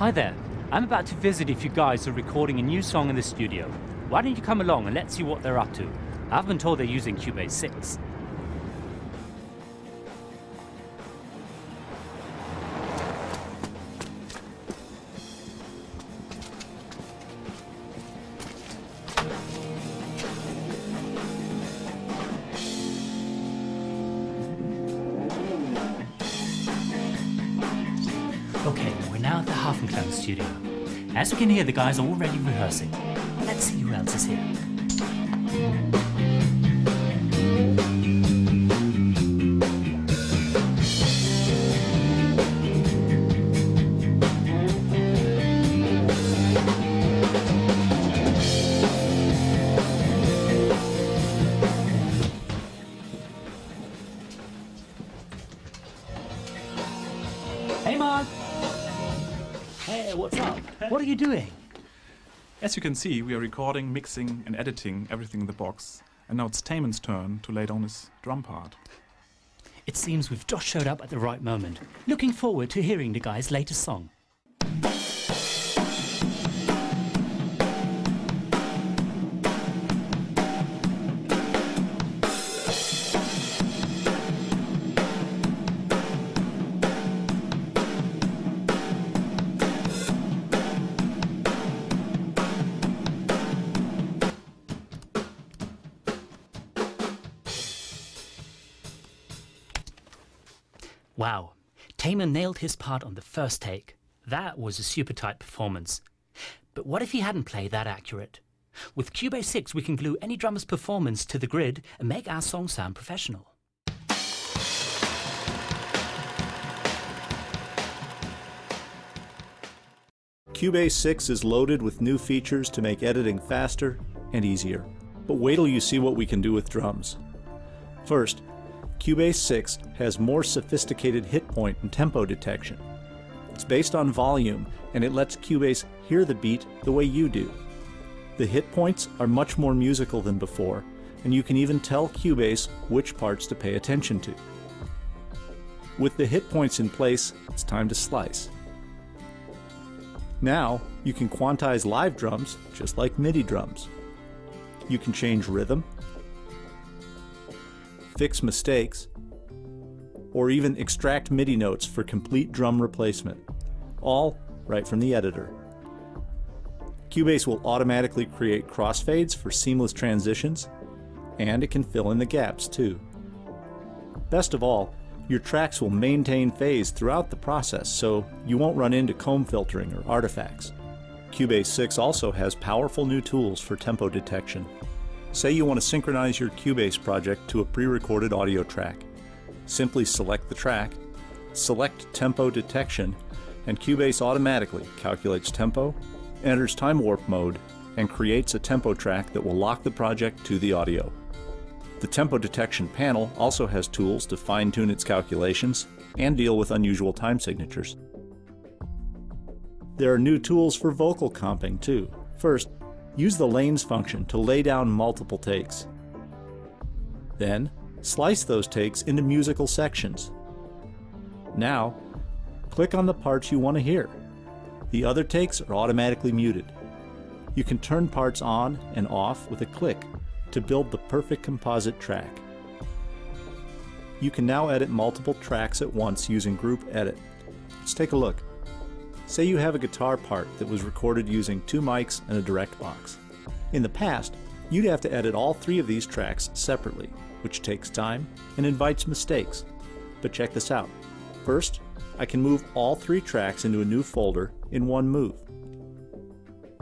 Hi there. I'm about to visit if you guys are recording a new song in the studio. Why don't you come along and let's see what they're up to? I've been told they're using Cubase 6. Okay, we're now at the Hafenklang studio. As we can hear, the guys are already rehearsing. Let's see who else is here. Hey, Mark! Hey, what's up? What are you doing? As you can see, we are recording, mixing and editing everything in the box. And now it's Taman's turn to lay down his drum part. It seems we've just showed up at the right moment. Looking forward to hearing the guys' latest song. Wow, Taman nailed his part on the first take. That was a super tight performance. But what if he hadn't played that accurate? With Cubase 6 we can glue any drummer's performance to the grid and make our song sound professional. Cubase 6 is loaded with new features to make editing faster and easier. But wait till you see what we can do with drums. First, Cubase 6 has more sophisticated hit point and tempo detection. It's based on volume, and it lets Cubase hear the beat the way you do. The hit points are much more musical than before, and you can even tell Cubase which parts to pay attention to. With the hit points in place, it's time to slice. Now, you can quantize live drums just like MIDI drums. You can change rhythm, fix mistakes, or even extract MIDI notes for complete drum replacement, all right from the editor. Cubase will automatically create crossfades for seamless transitions, and it can fill in the gaps too. Best of all, your tracks will maintain phase throughout the process, so you won't run into comb filtering or artifacts. Cubase 6 also has powerful new tools for tempo detection. Say you want to synchronize your Cubase project to a pre-recorded audio track. Simply select the track, select tempo detection, and Cubase automatically calculates tempo, enters time warp mode, and creates a tempo track that will lock the project to the audio. The tempo detection panel also has tools to fine-tune its calculations and deal with unusual time signatures. There are new tools for vocal comping too. First, use the lanes function to lay down multiple takes. Then, slice those takes into musical sections. Now, click on the parts you want to hear. The other takes are automatically muted. You can turn parts on and off with a click to build the perfect composite track. You can now edit multiple tracks at once using Group Edit. Let's take a look. Say you have a guitar part that was recorded using 2 mics and a direct box. In the past, you'd have to edit all 3 of these tracks separately, which takes time and invites mistakes. But check this out. First, I can move all 3 tracks into a new folder in one move.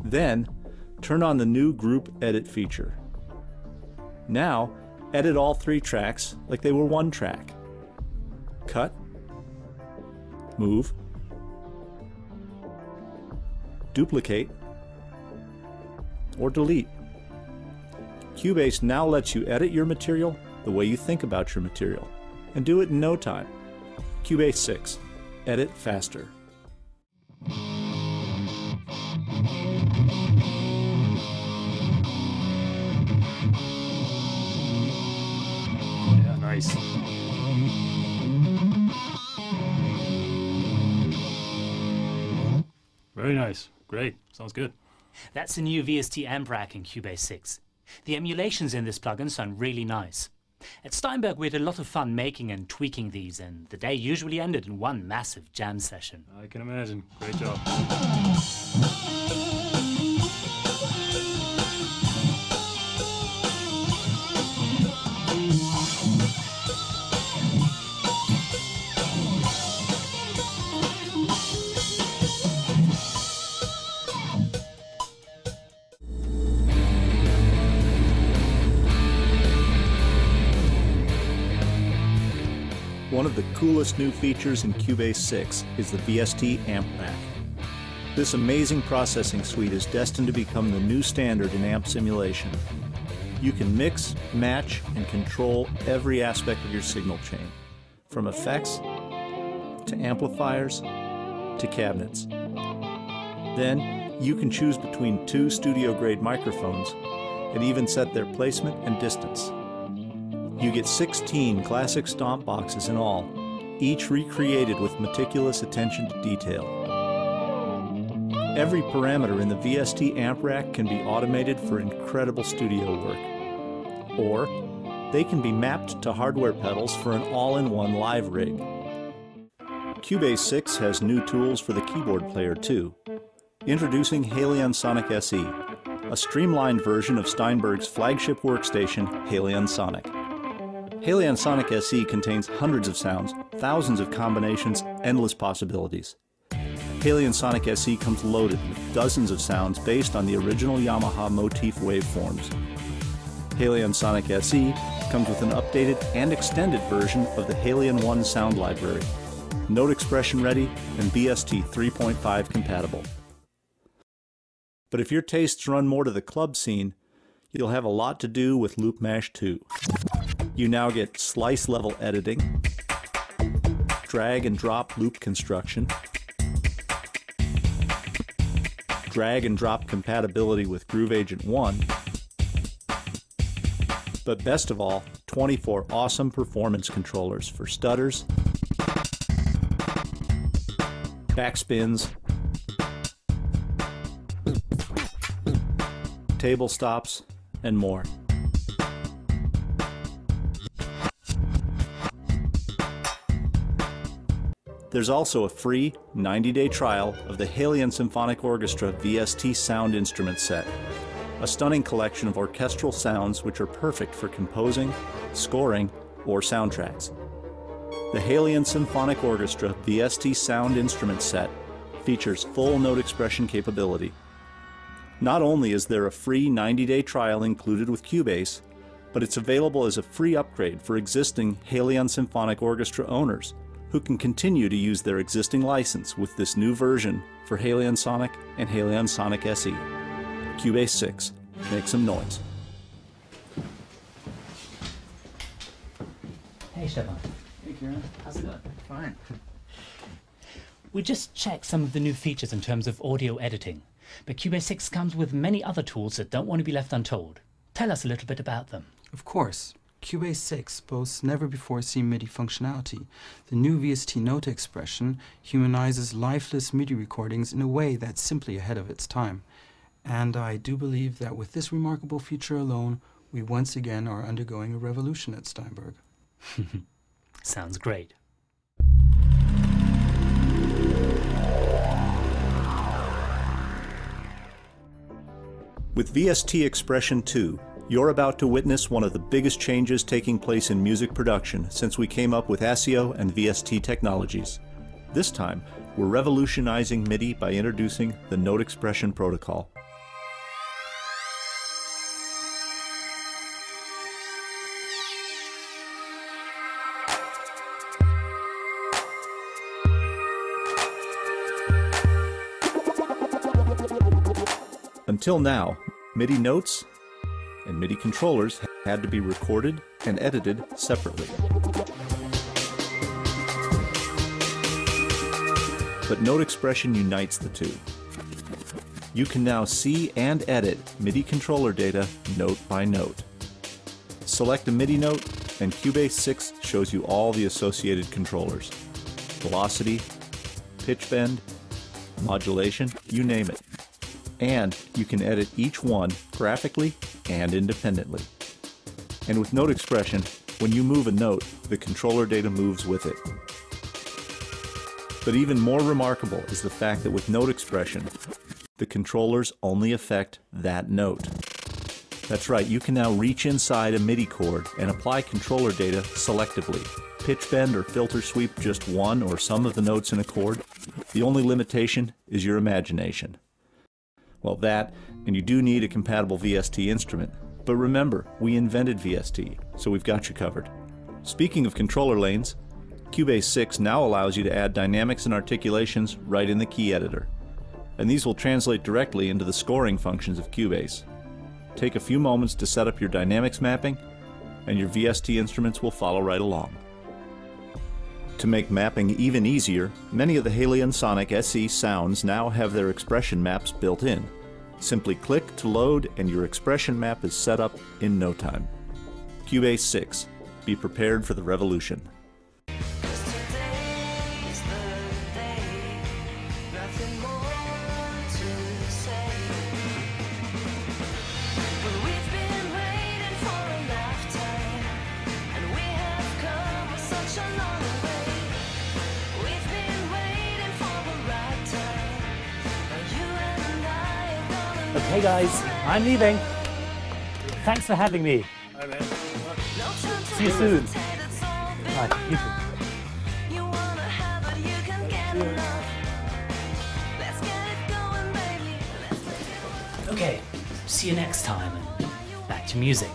Then, turn on the new Group Edit feature. Now, edit all 3 tracks like they were one track. Cut, move, duplicate, or delete. Cubase now lets you edit your material the way you think about your material, and do it in no time. Cubase 6. Edit faster. Yeah, nice. Very nice. Great. Sounds good. That's the new VST amp rack in Cubase 6. The emulations in this plugin sound really nice. At Steinberg we had a lot of fun making and tweaking these, and the day usually ended in one massive jam session. I can imagine. Great job. One of the coolest new features in Cubase 6 is the VST amp rack. This amazing processing suite is destined to become the new standard in amp simulation. You can mix, match, and control every aspect of your signal chain, from effects to amplifiers to cabinets. Then you can choose between 2 studio-grade microphones and even set their placement and distance. You get 16 classic stomp boxes in all, each recreated with meticulous attention to detail. Every parameter in the VST amp rack can be automated for incredible studio work, or they can be mapped to hardware pedals for an all-in-one live rig. Cubase 6 has new tools for the keyboard player too. Introducing Halion Sonic SE, a streamlined version of Steinberg's flagship workstation, Halion Sonic. Halion Sonic SE contains hundreds of sounds, thousands of combinations, endless possibilities. Halion Sonic SE comes loaded with dozens of sounds based on the original Yamaha motif waveforms. Halion Sonic SE comes with an updated and extended version of the Halion 1 sound library, Note Expression ready and VST 3.5 compatible. But if your tastes run more to the club scene, you'll have a lot to do with Loop Mash 2. You now get slice level editing, drag and drop loop construction, drag and drop compatibility with Groove Agent 1, but best of all, 24 awesome performance controllers for stutters, backspins, table stops, and more. There's also a free 90-day trial of the Halion Symphonic Orchestra VST Sound Instrument Set, a stunning collection of orchestral sounds which are perfect for composing, scoring, or soundtracks. The Halion Symphonic Orchestra VST Sound Instrument Set features full note expression capability. Not only is there a free 90-day trial included with Cubase, but it's available as a free upgrade for existing Halion Symphonic Orchestra owners, who can continue to use their existing license with this new version for Halion Sonic and Halion Sonic SE. Cubase 6. Make some noise. Hey Stefan. Hey Kieran. How's it going? Fine. We just checked some of the new features in terms of audio editing, but Cubase 6 comes with many other tools that don't want to be left untold. Tell us a little bit about them. Of course. Cubase 6 boasts never-before-seen MIDI functionality. The new VST Note Expression humanizes lifeless MIDI recordings in a way that's simply ahead of its time. And I do believe that with this remarkable feature alone, we once again are undergoing a revolution at Steinberg. Sounds great. With VST Expression 2, you're about to witness one of the biggest changes taking place in music production since we came up with ASIO and VST technologies. This time, we're revolutionizing MIDI by introducing the Note Expression protocol. Until now, MIDI notes and MIDI controllers had to be recorded and edited separately. But Note Expression unites the two. You can now see and edit MIDI controller data note by note. Select a MIDI note and Cubase 6 shows you all the associated controllers: velocity, pitch bend, modulation, you name it. And you can edit each one graphically and independently. And with note expression, when you move a note, the controller data moves with it. But even more remarkable is the fact that with note expression, the controllers only affect that note. That's right, you can now reach inside a MIDI chord and apply controller data selectively. Pitch bend or filter sweep just one or some of the notes in a chord. The only limitation is your imagination. Well, that, and you do need a compatible VST instrument. But remember, we invented VST, so we've got you covered. Speaking of controller lanes, Cubase 6 now allows you to add dynamics and articulations right in the key editor. And these will translate directly into the scoring functions of Cubase. Take a few moments to set up your dynamics mapping, and your VST instruments will follow right along. To make mapping even easier, many of the Halion Sonic SE sounds now have their expression maps built in. Simply click to load and your expression map is set up in no time. Cubase 6. Be prepared for the revolution. Okay guys, I'm leaving. Thanks for having me. Hi, man. See you soon. Bye. You too. Okay, see you next time and back to music.